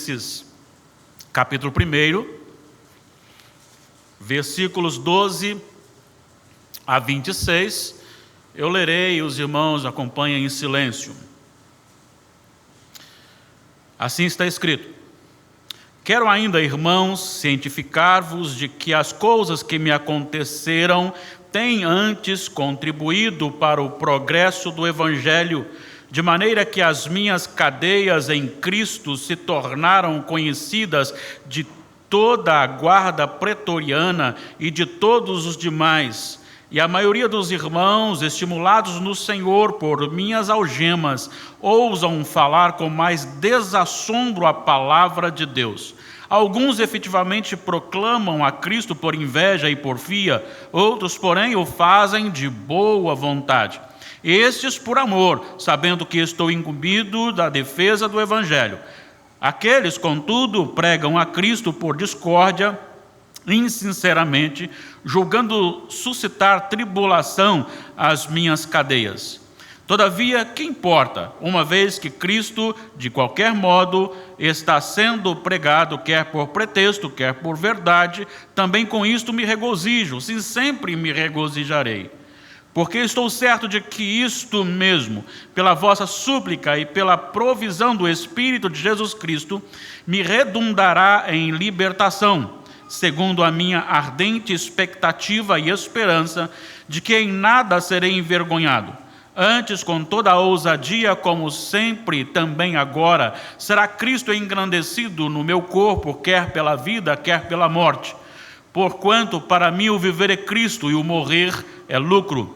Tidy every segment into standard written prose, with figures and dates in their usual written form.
Filipenses, capítulo 1, versículos 12 a 26. Eu lerei, os irmãos acompanhem em silêncio. Assim está escrito: quero ainda, irmãos, cientificar-vos de que as coisas que me aconteceram têm antes contribuído para o progresso do Evangelho, de maneira que as minhas cadeias em Cristo se tornaram conhecidas de toda a guarda pretoriana e de todos os demais. E a maioria dos irmãos, estimulados no Senhor por minhas algemas, ousam falar com mais desassombro a palavra de Deus. Alguns efetivamente proclamam a Cristo por inveja e porfia, outros, porém, o fazem de boa vontade. Estes por amor, sabendo que estou incumbido da defesa do Evangelho. Aqueles, contudo, pregam a Cristo por discórdia, insinceramente, julgando suscitar tribulação às minhas cadeias. Todavia, que importa, uma vez que Cristo, de qualquer modo, está sendo pregado, quer por pretexto, quer por verdade, também com isto me regozijo, sim, sempre me regozijarei. Porque estou certo de que isto mesmo, pela vossa súplica e pela provisão do Espírito de Jesus Cristo, me redundará em libertação, segundo a minha ardente expectativa e esperança de que em nada serei envergonhado. Antes, com toda a ousadia, como sempre, também agora, será Cristo engrandecido no meu corpo, quer pela vida, quer pela morte. Porquanto, para mim, o viver é Cristo e o morrer é lucro.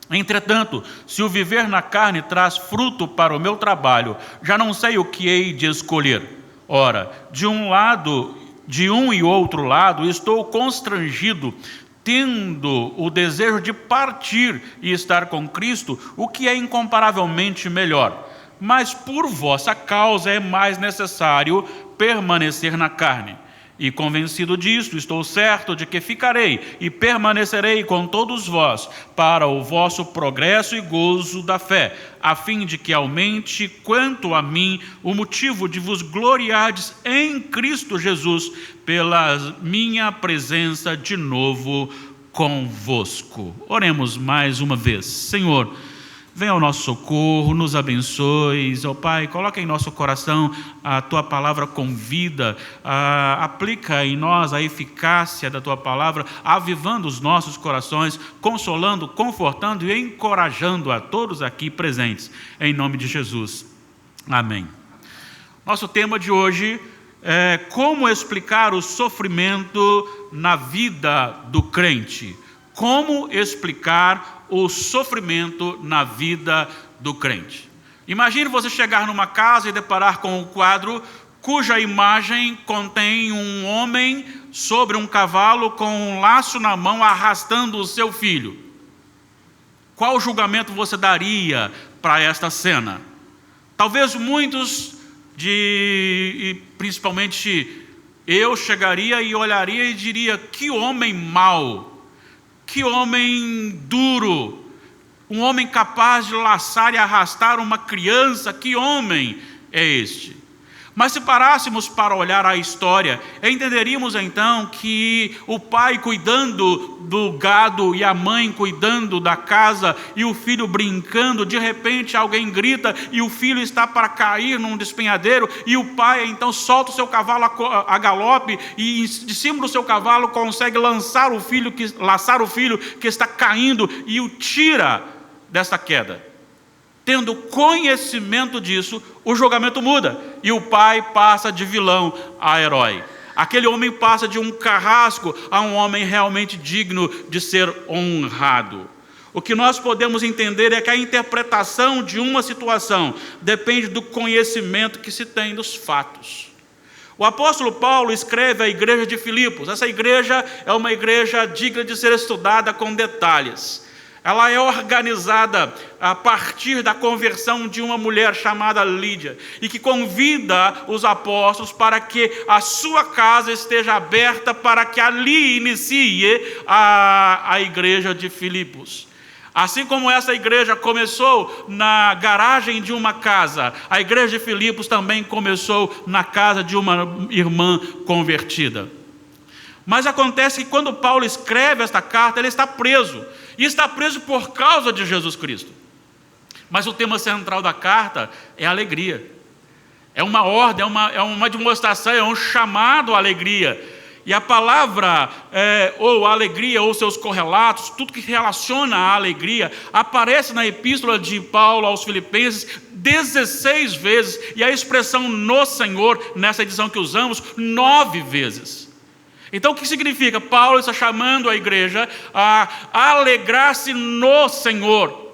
Entretanto, se o viver na carne traz fruto para o meu trabalho, já não sei o que hei de escolher. Ora, de um e outro lado, estou constrangido, tendo o desejo de partir e estar com Cristo, o que é incomparavelmente melhor. Mas por vossa causa é mais necessário permanecer na carne. E convencido disto, estou certo de que ficarei e permanecerei com todos vós para o vosso progresso e gozo da fé, a fim de que aumente, quanto a mim, o motivo de vos gloriardes em Cristo Jesus, pela minha presença de novo convosco. Oremos mais uma vez. Senhor, venha ao nosso socorro, nos abençoes, ó Pai, coloca em nosso coração a Tua palavra com vida, aplica em nós a eficácia da Tua palavra, avivando os nossos corações, consolando, confortando e encorajando a todos aqui presentes, em nome de Jesus. Amém. Nosso tema de hoje é como explicar o sofrimento na vida do crente. Como explicar o sofrimento na vida do crente. Imagine você chegar numa casa e deparar com um quadro cuja imagem contém um homem sobre um cavalo com um laço na mão arrastando o seu filho. Qual julgamento você daria para esta cena? Talvez muitos, e principalmente eu, chegaria e olharia e diria: que homem mau! Que homem duro, um homem capaz de laçar e arrastar uma criança, que homem é este? Mas se parássemos para olhar a história, entenderíamos então que o pai cuidando do gado e a mãe cuidando da casa e o filho brincando, de repente alguém grita e o filho está para cair num despenhadeiro e o pai então solta o seu cavalo a galope e de cima do seu cavalo consegue laçar o filho que está caindo e o tira desta queda. Tendo conhecimento disso, o julgamento muda e o pai passa de vilão a herói. Aquele homem passa de um carrasco a um homem realmente digno de ser honrado. O que nós podemos entender é que a interpretação de uma situação depende do conhecimento que se tem dos fatos. O apóstolo Paulo escreve à igreja de Filipos. Essa igreja é uma igreja digna de ser estudada com detalhes. Ela é organizada a partir da conversão de uma mulher chamada Lídia e que convida os apóstolos para que a sua casa esteja aberta para que ali inicie a igreja de Filipos. Assim como essa igreja começou na garagem de uma casa, a igreja de Filipos também começou na casa de uma irmã convertida. Mas acontece que quando Paulo escreve esta carta, ele está preso. E está preso por causa de Jesus Cristo. Mas o tema central da carta é a alegria. É uma ordem, é uma demonstração, é um chamado à alegria. E a palavra, ou alegria, ou seus correlatos, tudo que relaciona à alegria, aparece na epístola de Paulo aos Filipenses 16 vezes, e a expressão no Senhor, nessa edição que usamos, 9 vezes. Então o que significa? Paulo está chamando a igreja a alegrar-se no Senhor.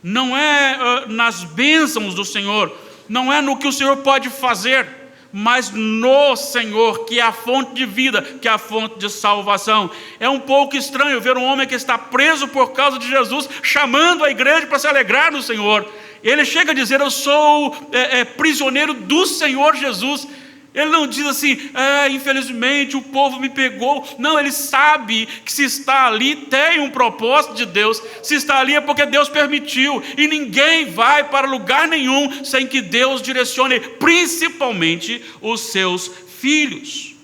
Não é nas bênçãos do Senhor, não é no que o Senhor pode fazer, mas no Senhor, que é a fonte de vida, que é a fonte de salvação. É um pouco estranho ver um homem que está preso por causa de Jesus, chamando a igreja para se alegrar no Senhor. Ele chega a dizer: eu sou prisioneiro do Senhor Jesus. Ele não diz assim: infelizmente o povo me pegou. Não, ele sabe que se está ali tem um propósito de Deus. Se está ali é porque Deus permitiu. E ninguém vai para lugar nenhum sem que Deus direcione, principalmente os seus filhos.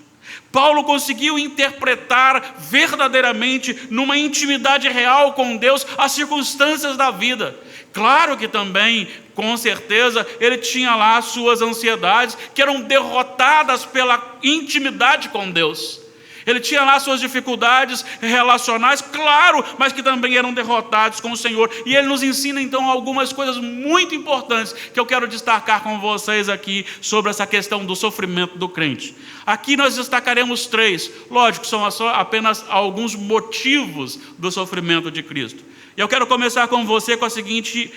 Paulo conseguiu interpretar verdadeiramente, numa intimidade real com Deus, as circunstâncias da vida. Claro que também, com certeza, ele tinha lá suas ansiedades, que eram derrotadas pela intimidade com Deus. Ele tinha lá suas dificuldades relacionais, claro, mas que também eram derrotados com o Senhor. E ele nos ensina então algumas coisas muito importantes que eu quero destacar com vocês aqui sobre essa questão do sofrimento do crente. Aqui nós destacaremos 3, lógico, são apenas alguns motivos do sofrimento de Cristo. E eu quero começar com você com a seguinte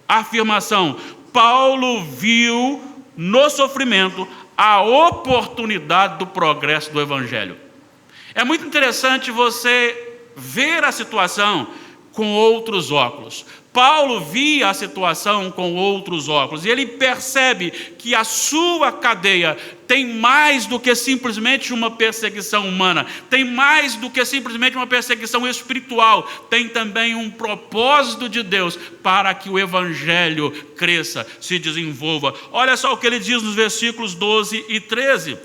afirmação: Paulo viu no sofrimento a oportunidade do progresso do Evangelho. É muito interessante você ver a situação com outros óculos. Paulo via a situação com outros óculos e ele percebe que a sua cadeia tem mais do que simplesmente uma perseguição humana, tem mais do que simplesmente uma perseguição espiritual, tem também um propósito de Deus para que o Evangelho cresça, se desenvolva. Olha só o que ele diz nos versículos 12 e 13.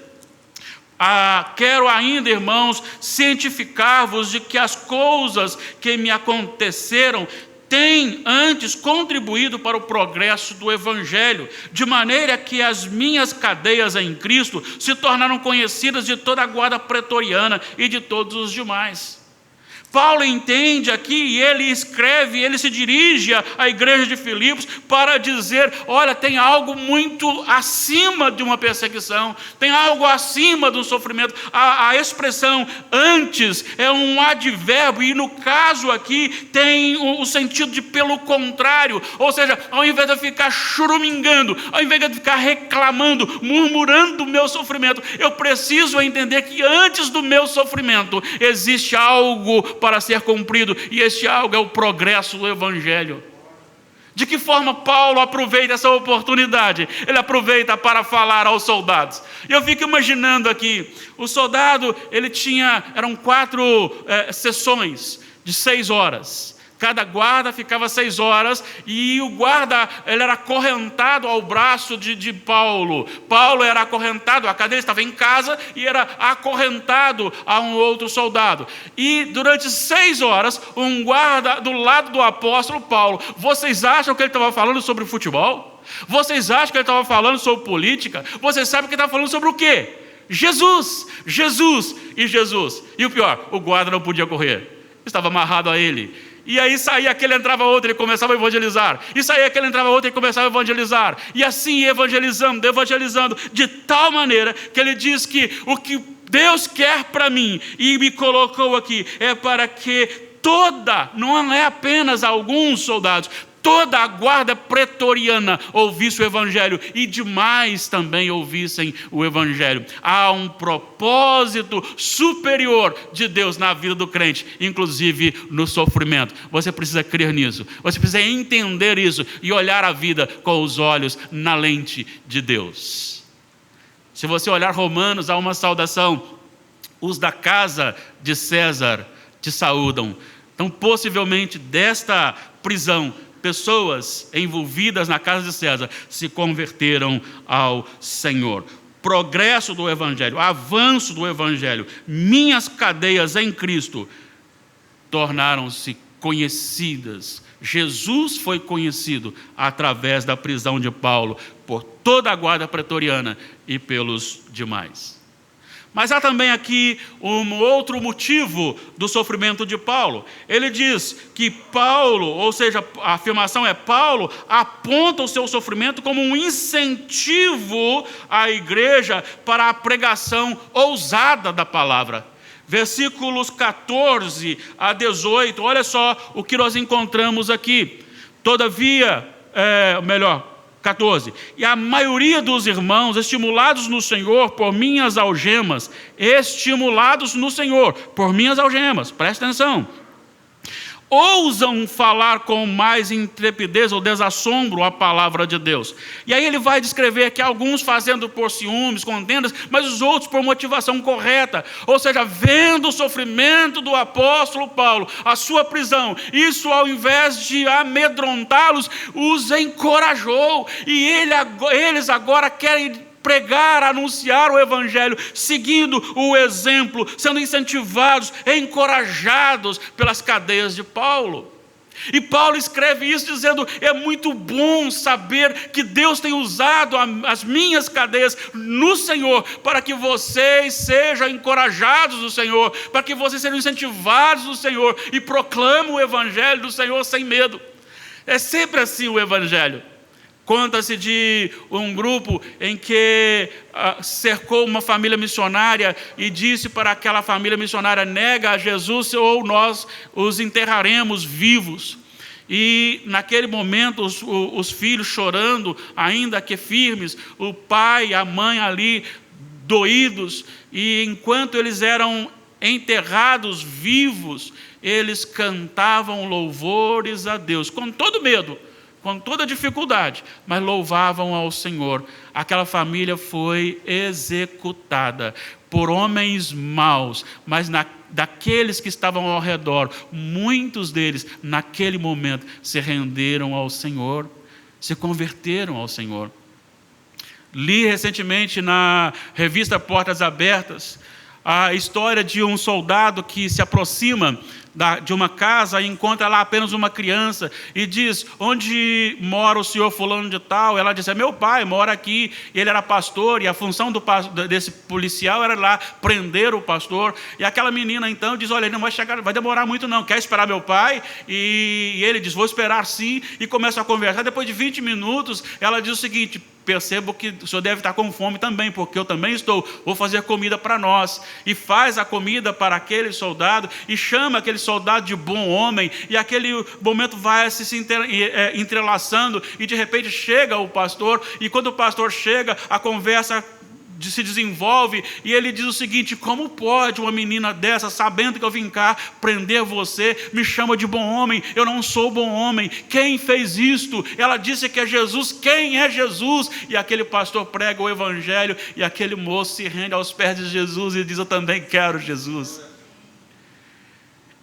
Quero ainda, irmãos, cientificar-vos de que as coisas que me aconteceram têm antes contribuído para o progresso do Evangelho, de maneira que as minhas cadeias em Cristo se tornaram conhecidas de toda a guarda pretoriana e de todos os demais. Paulo entende aqui e ele escreve, ele se dirige à igreja de Filipos para dizer: olha, tem algo muito acima de uma perseguição, tem algo acima do sofrimento. A expressão antes é um advérbio e no caso aqui tem o sentido de pelo contrário, ou seja, ao invés de eu ficar churumingando, ao invés de eu ficar reclamando, murmurando do meu sofrimento, eu preciso entender que antes do meu sofrimento existe algo para ser cumprido, e este algo é o progresso do Evangelho. De que forma Paulo aproveita essa oportunidade? Ele aproveita para falar aos soldados. E eu fico imaginando aqui, o soldado, eram 4 sessões de 6 horas. Cada guarda ficava 6 horas e o guarda ele era acorrentado ao braço de Paulo. Paulo era acorrentado, a cadeira estava em casa e era acorrentado a um outro soldado. E durante 6 horas, um guarda do lado do apóstolo Paulo. Vocês acham que ele estava falando sobre futebol? Vocês acham que ele estava falando sobre política? Vocês sabem que ele estava falando sobre o quê? Jesus, Jesus e Jesus. E o pior, o guarda não podia correr, estava amarrado a ele. E aí saía aquele, entrava outro, ele começava a evangelizar. E saía aquele, entrava outro, ele começava a evangelizar. E assim evangelizando, de tal maneira que ele diz que o que Deus quer para mim e me colocou aqui é para que não é apenas alguns soldados, toda a guarda pretoriana ouvisse o Evangelho e demais também ouvissem o Evangelho. Há um propósito superior de Deus na vida do crente, inclusive no sofrimento. Você precisa crer nisso, você precisa entender isso e olhar a vida com os olhos na lente de Deus. Se você olhar Romanos, há uma saudação: os da casa de César te saúdam. Então, possivelmente, desta prisão, pessoas envolvidas na casa de César se converteram ao Senhor. Progresso do Evangelho, avanço do Evangelho, minhas cadeias em Cristo tornaram-se conhecidas. Jesus foi conhecido através da prisão de Paulo, por toda a guarda pretoriana e pelos demais. Mas há também aqui um outro motivo do sofrimento de Paulo. Ele diz que Paulo, ou seja, a afirmação é Paulo, aponta o seu sofrimento como um incentivo à igreja para a pregação ousada da palavra. Versículos 14 a 18, olha só o que nós encontramos aqui. Todavia, 14. E a maioria dos irmãos, estimulados no Senhor por minhas algemas, presta atenção, ousam falar com mais intrepidez ou desassombro a palavra de Deus. E aí ele vai descrever que alguns fazendo por ciúmes, contendas, mas os outros por motivação correta. Ou seja, vendo o sofrimento do apóstolo Paulo, a sua prisão, isso ao invés de amedrontá-los, os encorajou. E eles agora querem pregar, anunciar o Evangelho, seguindo o exemplo, sendo incentivados, encorajados pelas cadeias de Paulo. E Paulo escreve isso dizendo, é muito bom saber que Deus tem usado as minhas cadeias no Senhor, para que vocês sejam encorajados no Senhor, para que vocês sejam incentivados no Senhor, e proclamem o Evangelho do Senhor sem medo. É sempre assim o Evangelho. Conta-se de um grupo em que cercou uma família missionária e disse para aquela família missionária, nega a Jesus ou nós os enterraremos vivos. E naquele momento os filhos chorando, ainda que firmes, o pai e a mãe ali doídos, e enquanto eles eram enterrados vivos, eles cantavam louvores a Deus, com todo medo, com toda dificuldade, mas louvavam ao Senhor. Aquela família foi executada por homens maus, mas daqueles que estavam ao redor, muitos deles, naquele momento, se renderam ao Senhor, se converteram ao Senhor. Li recentemente na revista Portas Abertas a história de um soldado que se aproxima de uma casa e encontra lá apenas uma criança e diz, onde mora o senhor fulano de tal? Ela diz, é meu pai, mora aqui. Ele era pastor e a função desse policial era lá prender o pastor. E aquela menina então diz, olha, ele não vai chegar, vai demorar muito não, quer esperar meu pai? E ele diz, vou esperar sim, e começa a conversar. Depois de 20 minutos, ela diz o seguinte, percebo que o senhor deve estar com fome também, porque eu também estou, vou fazer comida para nós. E faz a comida para aquele soldado e chama aquele soldado de bom homem, e aquele momento vai se entrelaçando, e de repente chega o pastor, e quando o pastor chega, a conversa se desenvolve, e ele diz o seguinte, como pode uma menina dessa, sabendo que eu vim cá prender você, me chama de bom homem? Eu não sou bom homem. Quem fez isto? Ela disse que é Jesus. Quem é Jesus? E aquele pastor prega o Evangelho, e aquele moço se rende aos pés de Jesus e diz, eu também quero Jesus.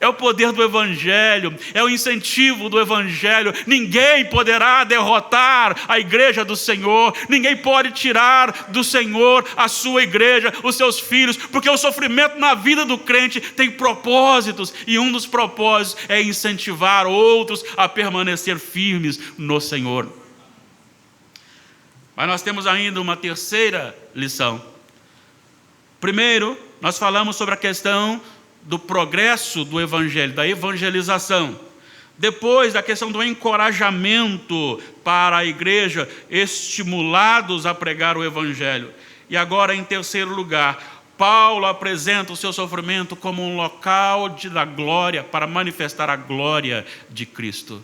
É o poder do Evangelho, é o incentivo do Evangelho. Ninguém poderá derrotar a igreja do Senhor, ninguém pode tirar do Senhor a sua igreja, os seus filhos, porque o sofrimento na vida do crente tem propósitos, e um dos propósitos é incentivar outros a permanecer firmes no Senhor. Mas nós temos ainda uma terceira lição. Primeiro, nós falamos sobre a questão do progresso do Evangelho, da evangelização. Depois, da questão do encorajamento para a igreja, estimulados a pregar o Evangelho. E agora, em terceiro lugar, Paulo apresenta o seu sofrimento como um local da glória, para manifestar a glória de Cristo.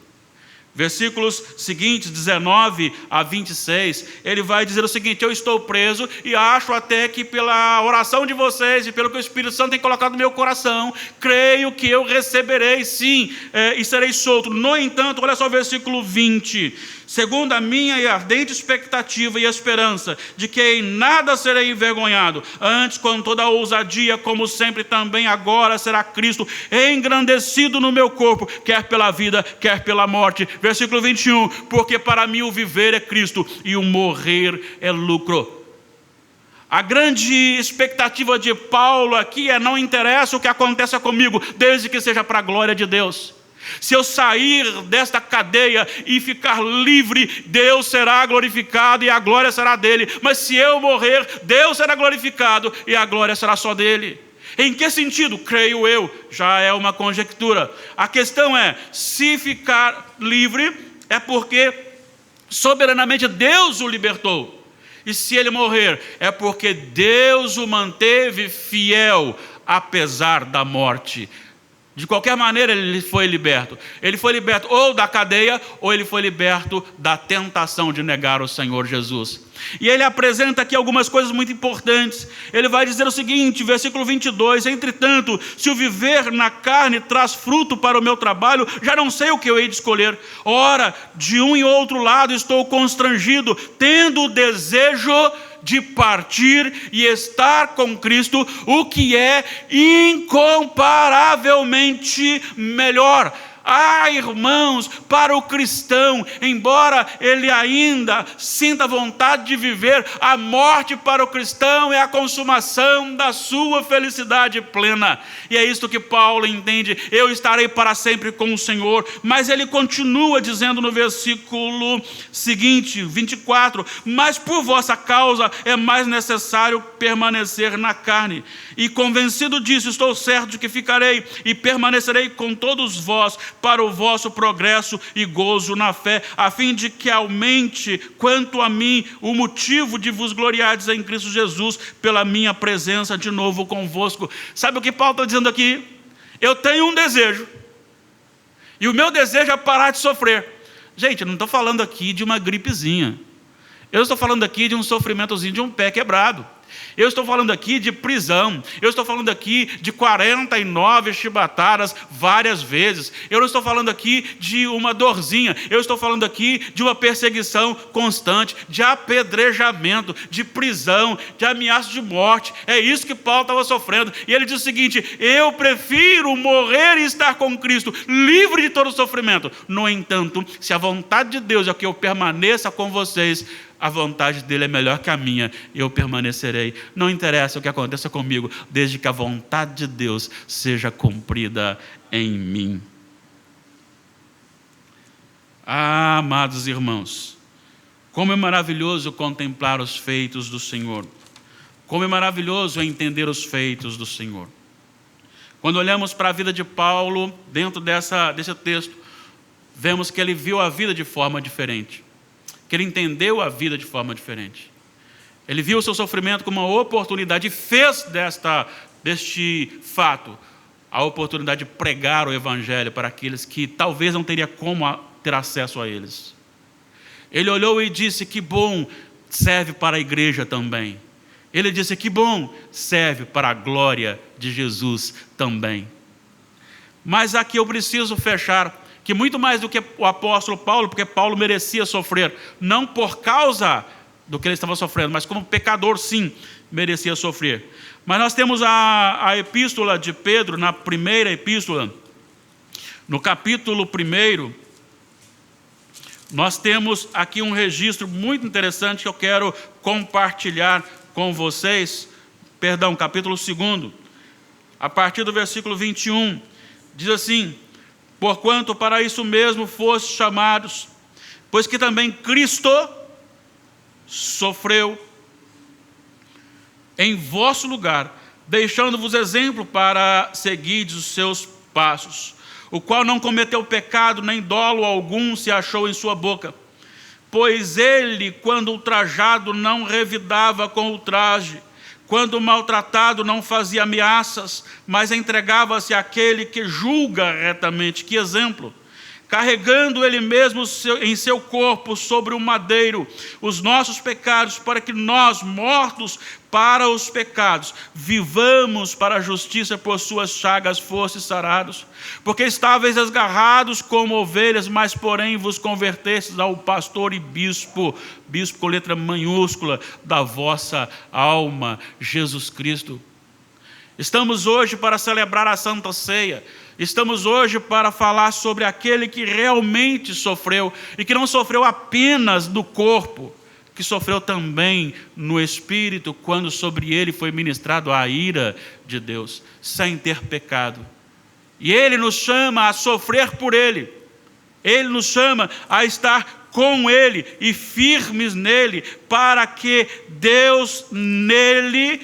Versículos seguintes, 19 a 26, ele vai dizer o seguinte, eu estou preso e acho até que pela oração de vocês e pelo que o Espírito Santo tem colocado no meu coração, creio que eu receberei sim, e serei solto. No entanto, olha só o versículo 20, segundo a minha ardente expectativa e esperança, de que em nada serei envergonhado, antes com toda a ousadia, como sempre também agora será Cristo engrandecido no meu corpo, quer pela vida, quer pela morte. Versículo 21, porque para mim o viver é Cristo e o morrer é lucro. A grande expectativa de Paulo aqui é: não interessa o que aconteça comigo, desde que seja para a glória de Deus. Se eu sair desta cadeia e ficar livre, Deus será glorificado e a glória será dele. Mas se eu morrer, Deus será glorificado e a glória será só dele. Em que sentido? Creio eu, já é uma conjectura. A questão é, se ficar livre, é porque soberanamente Deus o libertou. E se ele morrer, é porque Deus o manteve fiel, apesar da morte. De qualquer maneira ele foi liberto. Ele foi liberto ou da cadeia, ou ele foi liberto da tentação de negar o Senhor Jesus. E ele apresenta aqui algumas coisas muito importantes. Ele vai dizer o seguinte, versículo 22, entretanto, se o viver na carne traz fruto para o meu trabalho, já não sei o que eu hei de escolher. Ora, de um e outro lado estou constrangido, tendo o desejo de partir e estar com Cristo, o que é incomparavelmente melhor. Ah, irmãos, para o cristão, embora ele ainda sinta vontade de viver, a morte para o cristão é a consumação da sua felicidade plena. E é isto que Paulo entende: eu estarei para sempre com o Senhor. Mas ele continua dizendo no versículo seguinte, 24, mas por vossa causa é mais necessário permanecer na carne. E convencido disso, estou certo de que ficarei e permanecerei com todos vós, para o vosso progresso e gozo na fé, a fim de que aumente, quanto a mim, o motivo de vos gloriardes em Cristo Jesus, pela minha presença de novo convosco. Sabe o que Paulo está dizendo aqui? Eu tenho um desejo, e o meu desejo é parar de sofrer. Gente, eu não estou falando aqui de uma gripezinha, eu estou falando aqui de um sofrimentozinho de um pé quebrado. Eu estou falando aqui de prisão, eu estou falando aqui de 49 chibatadas várias vezes, eu não estou falando aqui de uma dorzinha, eu estou falando aqui de uma perseguição constante, de apedrejamento, de prisão, de ameaça de morte. É isso que Paulo estava sofrendo, e ele diz o seguinte: eu prefiro morrer e estar com Cristo, livre de todo sofrimento. No entanto, se a vontade de Deus é que eu permaneça com vocês, a vontade dele é melhor que a minha, eu permanecerei. Não interessa o que aconteça comigo, desde que a vontade de Deus seja cumprida em mim. Ah, amados irmãos, como é maravilhoso contemplar os feitos do Senhor. Como é maravilhoso entender os feitos do Senhor. Quando olhamos para a vida de Paulo, dentro desse texto, vemos que ele viu a vida de forma diferente. Que ele entendeu a vida de forma diferente. Ele viu o seu sofrimento como uma oportunidade e fez deste fato a oportunidade de pregar o Evangelho para aqueles que talvez não teriam como ter acesso a eles. Ele olhou e disse: que bom, serve para a igreja também. Ele disse: que bom, serve para a glória de Jesus também. Mas aqui eu preciso fechar, que muito mais do que o apóstolo Paulo, porque Paulo merecia sofrer, não por causa do que ele estava sofrendo, mas como pecador, sim, merecia sofrer. Mas nós temos a epístola de Pedro, na primeira epístola, no capítulo 1, nós temos aqui um registro muito interessante que eu quero compartilhar com vocês. Perdão, capítulo 2, a partir do versículo 21, diz assim: porquanto para isso mesmo fostes chamados, pois que também Cristo sofreu em vosso lugar, deixando-vos exemplo para seguirdes os seus passos, o qual não cometeu pecado, nem dolo algum se achou em sua boca. Pois ele, quando ultrajado, não revidava com ultraje, quando maltratado, não fazia ameaças, mas entregava-se àquele que julga retamente. Que exemplo! carregando Ele mesmo em seu corpo sobre o madeiro os nossos pecados, para que nós, mortos para os pecados, vivamos para a justiça, por suas chagas fostes sarados. Porque estáveis desgarrados como ovelhas, mas porém vos convertestes ao pastor e bispo com letra maiúscula, da vossa alma, Jesus Cristo. Estamos hoje para celebrar a Santa Ceia. Estamos hoje para falar sobre aquele que realmente sofreu, e que não sofreu apenas no corpo, que sofreu também no espírito, quando sobre ele foi ministrado a ira de Deus, sem ter pecado. E ele nos chama a sofrer por ele, ele nos chama a estar com ele e firmes nele, para que Deus nele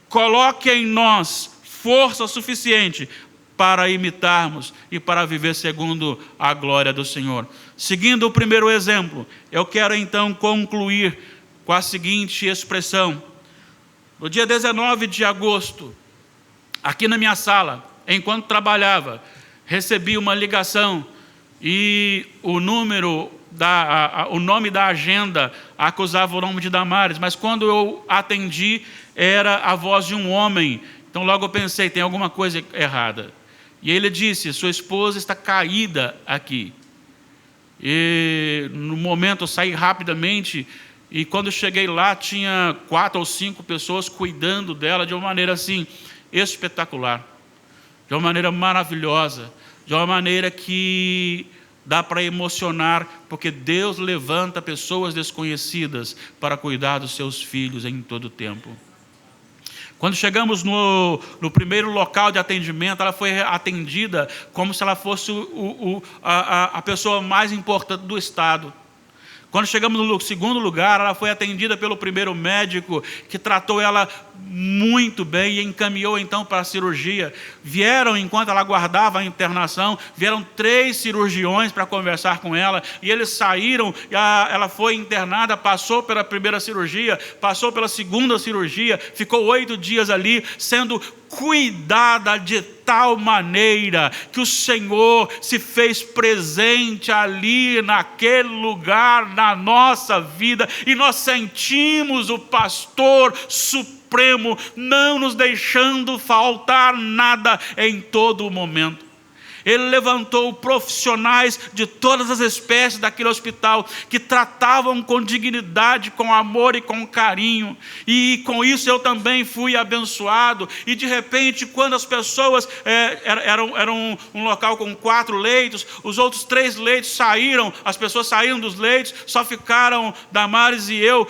coloque em nós força suficiente para imitarmos e para viver segundo a glória do Senhor. Seguindo o primeiro exemplo, eu quero então concluir com a seguinte expressão. No dia 19 de agosto, aqui na minha sala, enquanto trabalhava, recebi uma ligação e o nome da agenda acusava o nome de Damares, mas quando eu atendi, era a voz de um homem. Então logo eu pensei, tem alguma coisa errada. E ele disse, sua esposa está caída aqui. E no momento eu saí rapidamente, e quando cheguei lá, tinha 4 ou 5 pessoas cuidando dela de uma maneira assim, espetacular. De uma maneira maravilhosa. De uma maneira que dá para emocionar, porque Deus levanta pessoas desconhecidas para cuidar dos seus filhos em todo o tempo. Quando chegamos no primeiro local de atendimento, ela foi atendida como se ela fosse a pessoa mais importante do estado. Quando chegamos no segundo lugar, ela foi atendida pelo primeiro médico, que tratou ela muito bem e encaminhou então para a cirurgia. Vieram, enquanto ela aguardava a internação, vieram 3 cirurgiões para conversar com ela, e eles saíram, ela foi internada, passou pela primeira cirurgia, passou pela segunda cirurgia, ficou 8 dias ali, sendo cuidada de tal maneira que o Senhor se fez presente ali naquele lugar na nossa vida, e nós sentimos o pastor supremo não nos deixando faltar nada em todo o momento. Ele levantou profissionais de todas as espécies daquele hospital, que tratavam com dignidade, com amor e com carinho. E com isso eu também fui abençoado. E de repente, quando as pessoas, era um local com 4 leitos, os outros 3 leitos saíram, as pessoas saíram dos leitos, só ficaram Damares e eu,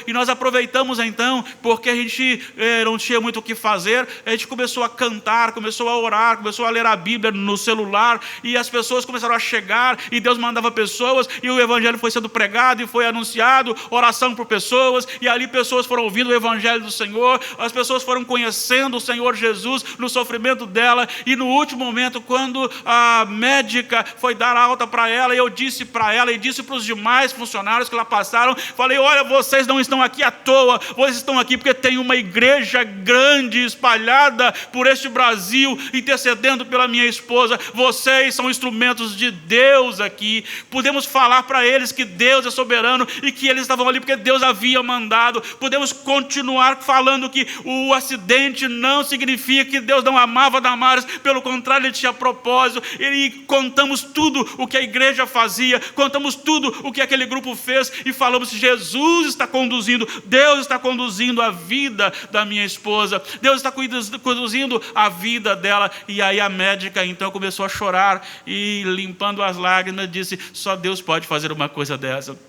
e nós aproveitamos então, porque a gente não tinha muito o que fazer, a gente começou a cantar, começou a orar, começou a ler a Bíblia no celular, e as pessoas começaram a chegar, e Deus mandava pessoas, e o evangelho foi sendo pregado e foi anunciado, oração por pessoas, e ali pessoas foram ouvindo o evangelho do Senhor, as pessoas foram conhecendo o Senhor Jesus no sofrimento dela. E no último momento, quando a médica foi dar alta para ela, eu disse para ela e disse para os demais funcionários que lá passaram, falei, olha, vocês não estão aqui à toa, vocês estão aqui porque tem uma igreja grande espalhada por este Brasil, intercedendo pela minha esposa. Vocês são instrumentos de Deus aqui. Podemos falar para eles que Deus é soberano e que eles estavam ali porque Deus havia mandado. Podemos continuar falando que o acidente não significa que Deus não amava Damares, pelo contrário, Ele tinha propósito. E contamos tudo o que a igreja fazia, contamos tudo o que aquele grupo fez, e falamos que Jesus está conduzindo, Deus está conduzindo a vida da minha esposa, Deus está conduzindo a vida dela. E aí a médica então começou a chorar, e limpando as lágrimas disse, só Deus pode fazer uma coisa dessa.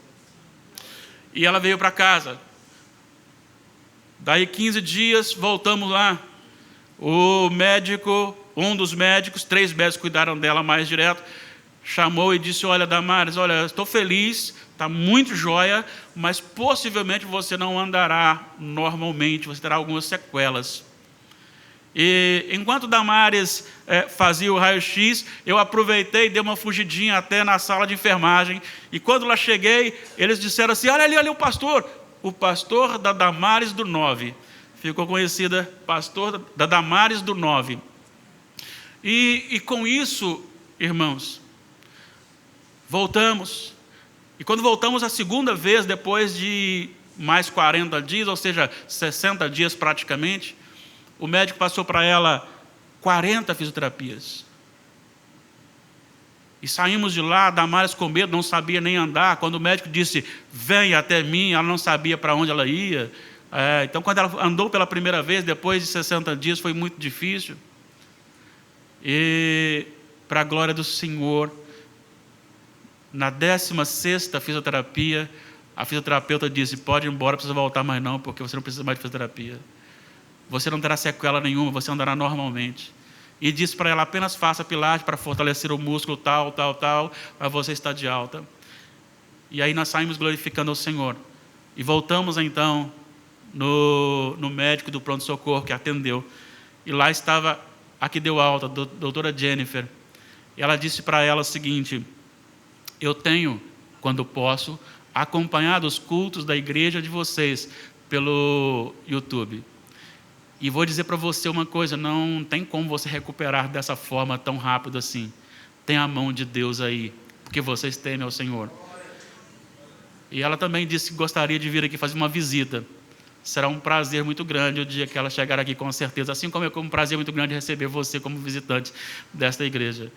E ela veio para casa. Daí 15 dias voltamos lá. O médico, um dos médicos, 3 médicos cuidaram dela mais direto, chamou e disse, olha, Damares, olha, estou feliz, está muito jóia, mas possivelmente você não andará normalmente, você terá algumas sequelas. E enquanto Damares fazia o raio-x, eu aproveitei e dei uma fugidinha até na sala de enfermagem, e quando lá cheguei, eles disseram assim, olha ali o pastor da Damares do 9, ficou conhecida, pastor da Damares do 9. E com isso, irmãos, voltamos. E quando voltamos a segunda vez, depois de mais 40 dias, ou seja, 60 dias praticamente, o médico passou para ela 40 fisioterapias. E saímos de lá, Damares com medo, não sabia nem andar. Quando o médico disse, venha até mim, ela não sabia para onde ela ia. Então, quando ela andou pela primeira vez, depois de 60 dias, foi muito difícil. E, para a glória do Senhor, na 16ª fisioterapia, a fisioterapeuta disse, pode ir embora, não precisa voltar mais não, porque você não precisa mais de fisioterapia. Você não terá sequela nenhuma, você andará normalmente. E disse para ela, apenas faça pilates para fortalecer o músculo tal, para você estar de alta. E aí nós saímos glorificando ao Senhor. E voltamos então no médico do pronto-socorro que atendeu. E lá estava a que deu alta, a doutora Jennifer. E ela disse para ela o seguinte, eu tenho, quando posso, acompanhado os cultos da igreja de vocês pelo YouTube. E vou dizer para você uma coisa, não tem como você recuperar dessa forma tão rápido assim. Tem a mão de Deus aí, porque vocês temem ao Senhor. E ela também disse que gostaria de vir aqui fazer uma visita. Será um prazer muito grande o dia que ela chegar aqui, com certeza. Assim como é um prazer muito grande receber você como visitante desta igreja.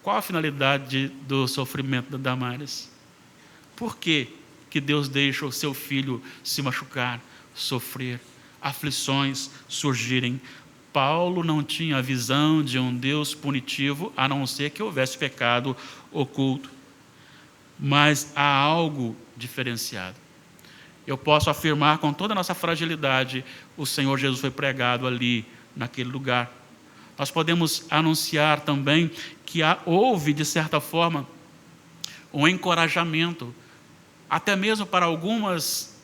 Qual a finalidade do sofrimento da Damares? Por que Deus deixa o seu filho se machucar, sofrer, aflições surgirem? Paulo não tinha a visão de um Deus punitivo, a não ser que houvesse pecado oculto. Mas há algo diferenciado. Eu posso afirmar com toda a nossa fragilidade, o Senhor Jesus foi pregado ali, naquele lugar. Nós podemos anunciar também que houve, de certa forma, um encorajamento, até mesmo para algumas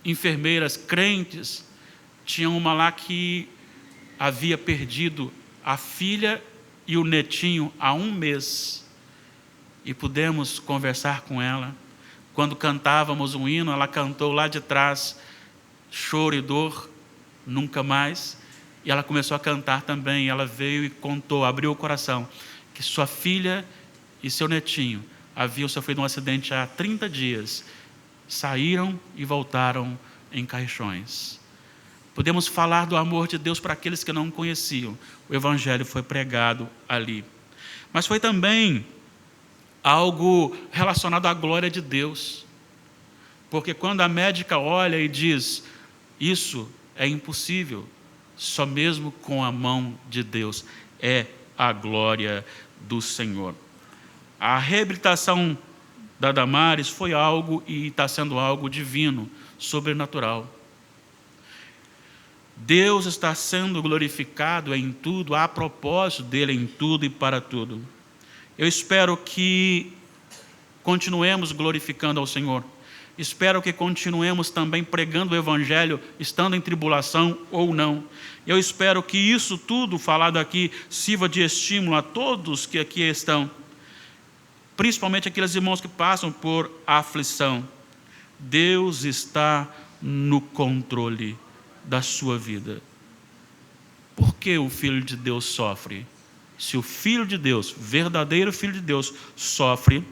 enfermeiras crentes. Tinha uma lá que havia perdido a filha e o netinho há 1 mês. E pudemos conversar com ela. Quando cantávamos um hino, ela cantou lá de trás, choro e dor, nunca mais. E ela começou a cantar também. Ela veio e contou, abriu o coração, que sua filha e seu netinho haviam sofrido um acidente há 30 dias. Saíram e voltaram em caixões. Podemos falar do amor de Deus para aqueles que não conheciam. O Evangelho foi pregado ali. Mas foi também algo relacionado à glória de Deus. Porque quando a médica olha e diz, isso é impossível, só mesmo com a mão de Deus, é a glória do Senhor. A reabilitação da Damares foi algo e está sendo algo divino, sobrenatural. Deus está sendo glorificado em tudo, a propósito dele em tudo e para tudo. Eu espero que continuemos glorificando ao Senhor. Espero que continuemos também pregando o Evangelho, estando em tribulação ou não. Eu espero que isso tudo falado aqui sirva de estímulo a todos que aqui estão, principalmente aqueles irmãos que passam por aflição. Deus está no controle da sua vida. Por que o Filho de Deus sofre? Se o Filho de Deus, verdadeiro Filho de Deus, sofre,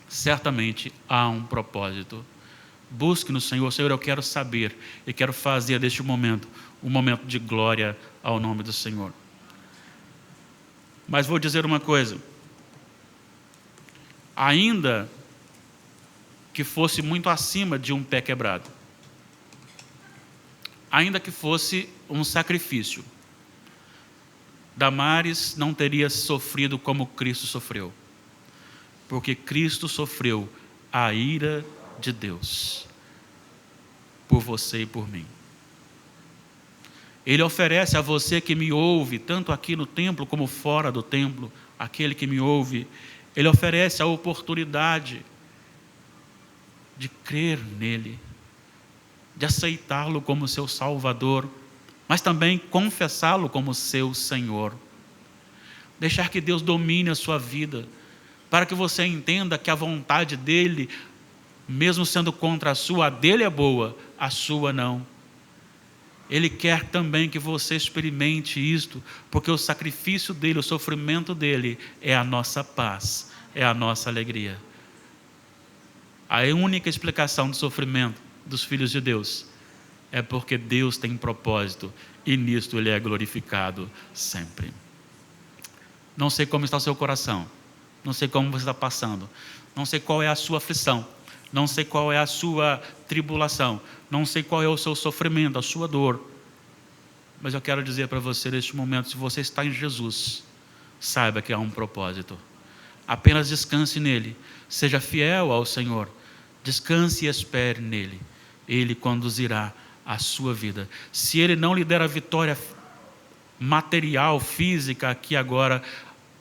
certamente há um propósito. Busque no Senhor. Senhor, eu quero saber e quero fazer deste momento um momento de glória ao nome do Senhor. Mas vou dizer uma coisa. Ainda que fosse muito acima de um pé quebrado, ainda que fosse um sacrifício, Damares não teria sofrido como Cristo sofreu, porque Cristo sofreu a ira de Deus por você e por mim. Ele oferece a você que me ouve, tanto aqui no templo como fora do templo, aquele que me ouve, ele oferece a oportunidade de crer nele, de aceitá-lo como seu Salvador, mas também confessá-lo como seu Senhor. Deixar que Deus domine a sua vida, para que você entenda que a vontade dele, mesmo sendo contra a dele é boa, a sua não. Ele quer também que você experimente isto, porque o sacrifício dele, o sofrimento dele é a nossa paz, é a nossa alegria. A única explicação do sofrimento dos filhos de Deus é porque Deus tem propósito e nisto Ele é glorificado sempre. Não sei como está o seu coração, não sei como você está passando, não sei qual é a sua aflição, não sei qual é a sua tribulação, não sei qual é o seu sofrimento, a sua dor. Mas eu quero dizer para você neste momento, se você está em Jesus, saiba que há um propósito. Apenas descanse nele, seja fiel ao Senhor, descanse e espere nele. Ele conduzirá a sua vida. Se Ele não lhe der a vitória material, física, aqui agora,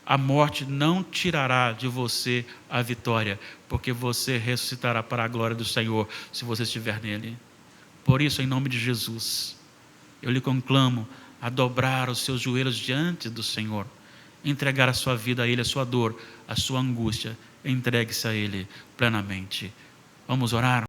a morte não tirará de você a vitória, porque você ressuscitará para a glória do Senhor, se você estiver nele. Por isso, em nome de Jesus, eu lhe conclamo a dobrar os seus joelhos diante do Senhor, entregar a sua vida a Ele, a sua dor, a sua angústia, entregue-se a Ele plenamente. Vamos orar?